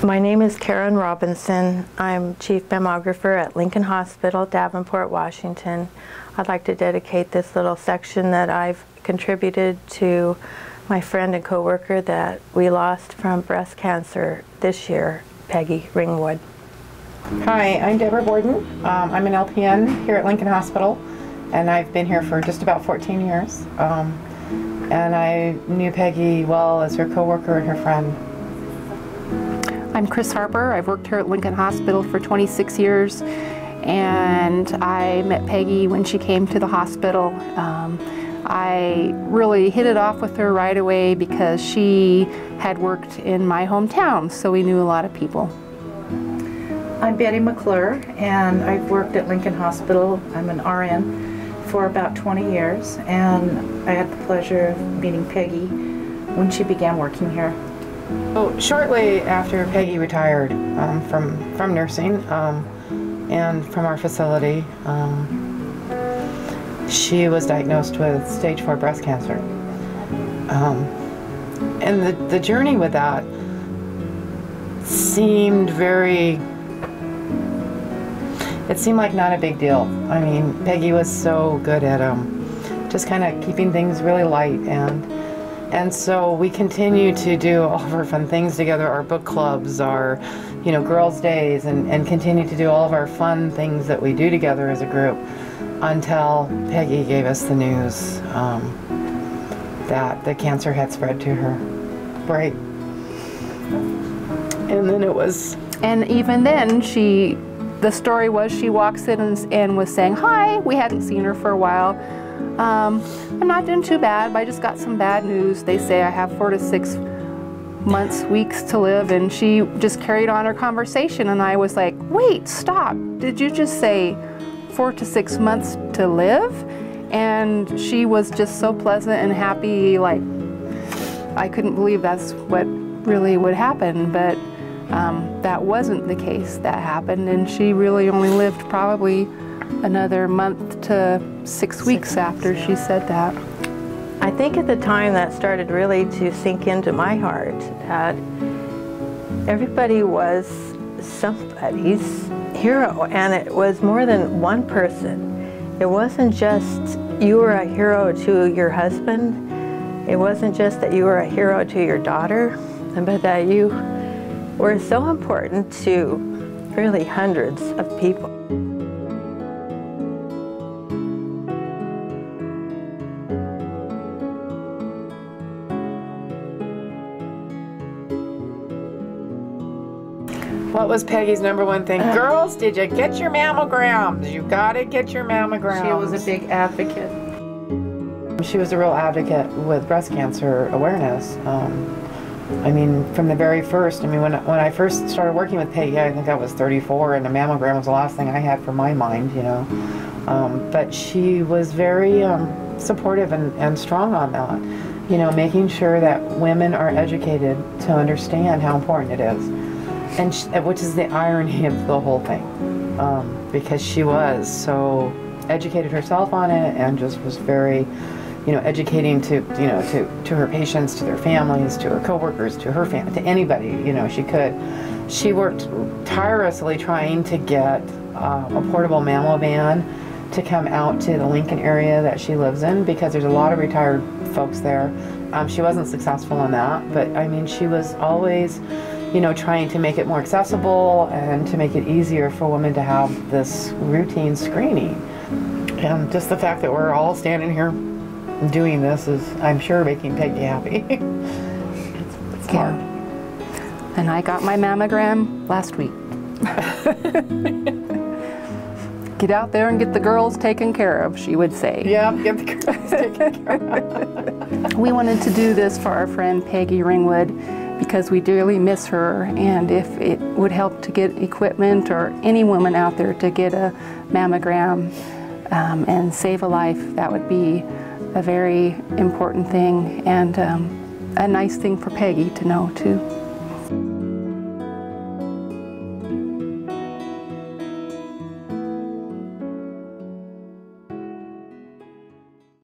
My name is Karen Robinson. I'm Chief Mammographer at Lincoln Hospital, Davenport, Washington. I'd like to dedicate this little section that I've contributed to my friend and coworker that we lost from breast cancer this year, Peggy Ringwood. Hi, I'm Deborah Borden. I'm an LPN here at Lincoln Hospital, and I've been here for just about 14 years. And I knew Peggy well as her coworker and her friend. I'm Chris Harper. I've worked here at Lincoln Hospital for 26 years, and I met Peggy when she came to the hospital. I really hit it off with her right away because she had worked in my hometown, so we knew a lot of people. I'm Betty McClure, and I've worked at Lincoln Hospital. I'm an RN for about 20 years, and I had the pleasure of meeting Peggy when she began working here. Well, shortly after Peggy retired from nursing and from our facility, she was diagnosed with stage 4 breast cancer. And the journey with that seemed it seemed like not a big deal. I mean, Peggy was so good at just kind of keeping things really light, and so we continued to do all of our fun things together, our book clubs, our girls' days, and continued to do all of our fun things that we do together as a group until Peggy gave us the news that the cancer had spread to her. Right. And then it was... And even then, the story was she walks in and was saying, "Hi," we hadn't seen her for a while. "I'm not doing too bad, but I just got some bad news. They say I have 4 to 6 months, weeks to live," and she just carried on her conversation, and I was like, "Wait, stop. Did you just say 4 to 6 months to live?" And she was just so pleasant and happy, like I couldn't believe that's what really would happen, but that wasn't the case. That happened, and she really only lived probably another month to 6 weeks after she said that. I think at the time that started really to sink into my heart that everybody was somebody's hero, and it was more than one person. It wasn't just you were a hero to your husband. It wasn't just that you were a hero to your daughter, but that you were so important to really hundreds of people. What was Peggy's #1 thing? Girls, did you get your mammograms? You gotta get your mammograms. She was a big advocate. She was a real advocate with breast cancer awareness. I mean, from the very first, I mean, when I first started working with Peggy, I think I was 34, and a mammogram was the last thing I had for my mind, But she was very supportive and strong on that, making sure that women are educated to understand how important it is. And which is the irony of the whole thing, because she was so educated herself on it and just was very, educating to her patients, to their families, to her coworkers, to her family, to anybody, she could. She worked tirelessly trying to get a portable mammo van to come out to the Lincoln area that she lives in, because there's a lot of retired folks there. She wasn't successful in that, but I mean, she was always trying to make it more accessible and to make it easier for women to have this routine screening. And just the fact that we're all standing here doing this is, I'm sure, making Peggy happy. It's hard. And I got my mammogram last week. Get out there and get the girls taken care of, she would say. Yeah, get the girls taken care of. We wanted to do this for our friend Peggy Ringwood because we dearly miss her, and if it would help to get equipment, or any woman out there to get a mammogram and save a life, that would be a very important thing, and a nice thing for Peggy to know too.